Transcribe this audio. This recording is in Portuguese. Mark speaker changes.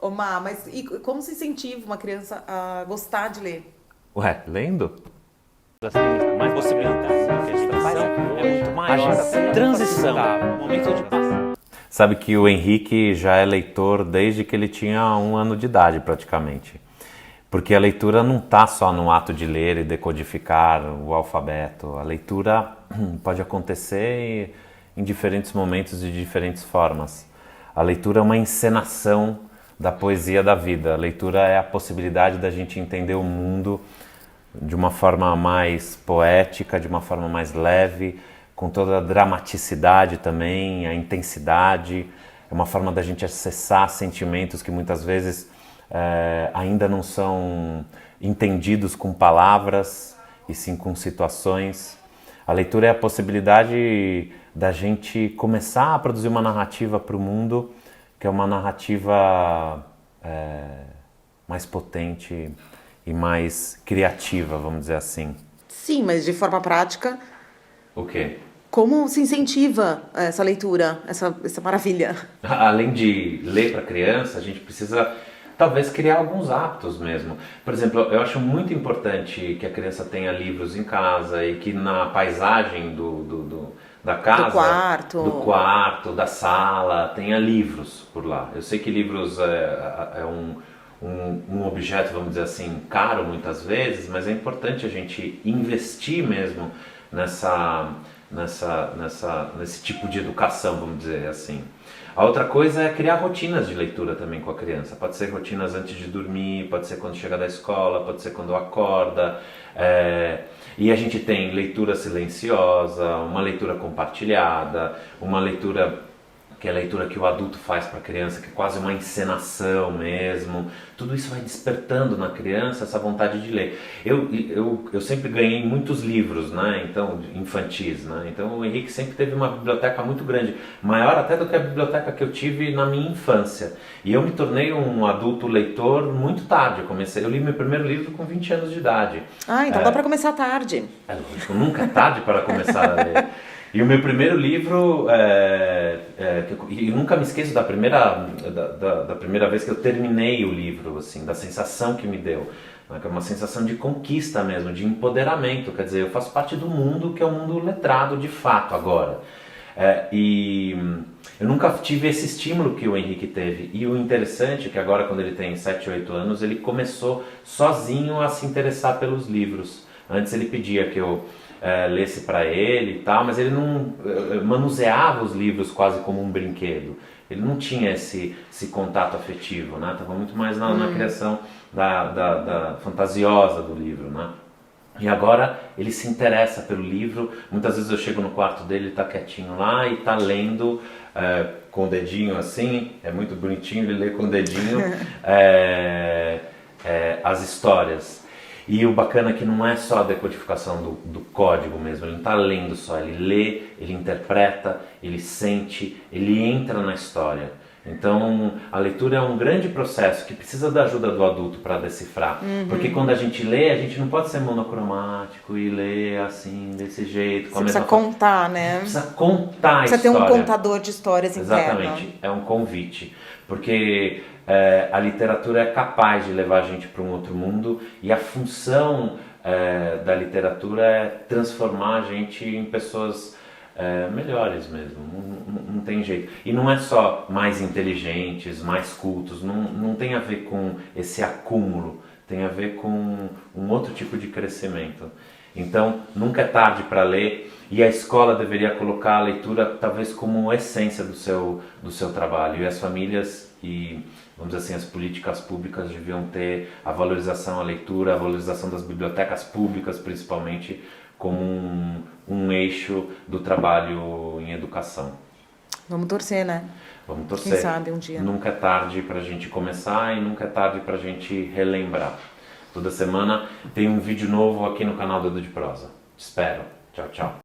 Speaker 1: Ô, Má, mas e como se incentiva uma criança a gostar de ler?
Speaker 2: Ué, lendo?
Speaker 3: Assim, mais possibilidades, né? O que a gente faz é muito maior. Transição, momento de passar.
Speaker 2: Sabe que o Henrique já é leitor desde que ele tinha 1 ano de idade, praticamente. Porque a leitura não está só no ato de ler e decodificar o alfabeto. A leitura pode acontecer em diferentes momentos e de diferentes formas. A leitura é uma encenação da poesia da vida. A leitura é a possibilidade da gente entender o mundo de uma forma mais poética, de uma forma mais leve, com toda a dramaticidade também, a intensidade. É uma forma da gente acessar sentimentos que muitas vezes ainda não são entendidos com palavras, e sim com situações. A leitura é a possibilidade da gente começar a produzir uma narrativa para o mundo, que é uma narrativa mais potente e mais criativa, vamos dizer assim.
Speaker 1: Sim, mas de forma prática,
Speaker 2: O quê?
Speaker 1: como se incentiva essa leitura, essa maravilha?
Speaker 2: Além de ler para criança, a gente precisa talvez criar alguns hábitos mesmo. Por exemplo, eu acho muito importante que a criança tenha livros em casa e que na paisagem da casa, do quarto, da sala, tenha livros por lá. Eu sei que livros é um objeto, vamos dizer assim, caro muitas vezes, mas é importante a gente investir mesmo nesse tipo de educação, vamos dizer assim. A outra coisa é criar rotinas de leitura também com a criança. Pode ser rotinas antes de dormir, pode ser quando chega da escola, pode ser quando acorda. E a gente tem leitura silenciosa, uma leitura compartilhada, uma leitura que é a leitura que o adulto faz para a criança, que é quase uma encenação mesmo. Tudo isso vai despertando na criança essa vontade de ler. Eu sempre ganhei muitos livros, né? Então, infantis, né? Então o Henrique sempre teve uma biblioteca muito grande, maior até do que a biblioteca que eu tive na minha infância. E eu me tornei um adulto leitor muito tarde. Eu li meu primeiro livro com 20 anos de idade.
Speaker 1: Ah, então dá para começar tarde.
Speaker 2: É lógico, nunca é tarde para começar a ler. E o meu primeiro livro, eu nunca me esqueço da primeira vez que eu terminei o livro, assim, da sensação que me deu. Né, que é uma sensação de conquista mesmo, de empoderamento. Quer dizer, eu faço parte do mundo que é um mundo letrado de fato agora. E eu nunca tive esse estímulo que o Henrique teve. E o interessante é que agora, quando ele tem 7, 8 anos, ele começou sozinho a se interessar pelos livros. Antes ele pedia que eu lesse para ele e tal, mas ele não manuseava os livros quase como um brinquedo. Ele não tinha esse contato afetivo, né? Estava muito mais na criação da fantasiosa do livro, né? E agora ele se interessa pelo livro. Muitas vezes eu chego no quarto dele, ele está quietinho lá e está lendo com o dedinho assim, é muito bonitinho, ele lê com o dedinho as histórias. E o bacana é que não é só a decodificação do código mesmo, ele não está lendo só, ele lê, ele interpreta, ele sente, ele entra na história. Então a leitura é um grande processo que precisa da ajuda do adulto para decifrar. Porque quando a gente lê, a gente não pode ser monocromático e ler assim, desse jeito.
Speaker 1: Você precisa contar, né?
Speaker 2: Precisa contar a
Speaker 1: Precisa
Speaker 2: história.
Speaker 1: ter um contador de histórias interno.
Speaker 2: Exatamente, é um convite. Porque a literatura é capaz de levar a gente para um outro mundo e a função da literatura é transformar a gente em pessoas melhores mesmo, não tem jeito. E não é só mais inteligentes, mais cultos, não tem a ver com esse acúmulo, tem a ver com um outro tipo de crescimento. Então, nunca é tarde para ler e a escola deveria colocar a leitura talvez como essência do seu trabalho. E as famílias e, vamos dizer assim, as políticas públicas deviam ter a valorização à leitura, a valorização das bibliotecas públicas principalmente, como um eixo do trabalho em educação.
Speaker 1: Vamos torcer, né?
Speaker 2: Vamos torcer.
Speaker 1: Quem sabe um dia.
Speaker 2: Nunca é tarde para a gente começar e nunca é tarde para a gente relembrar. Toda semana tem um vídeo novo aqui no canal do Edu de Prosa. Te espero. Tchau, tchau.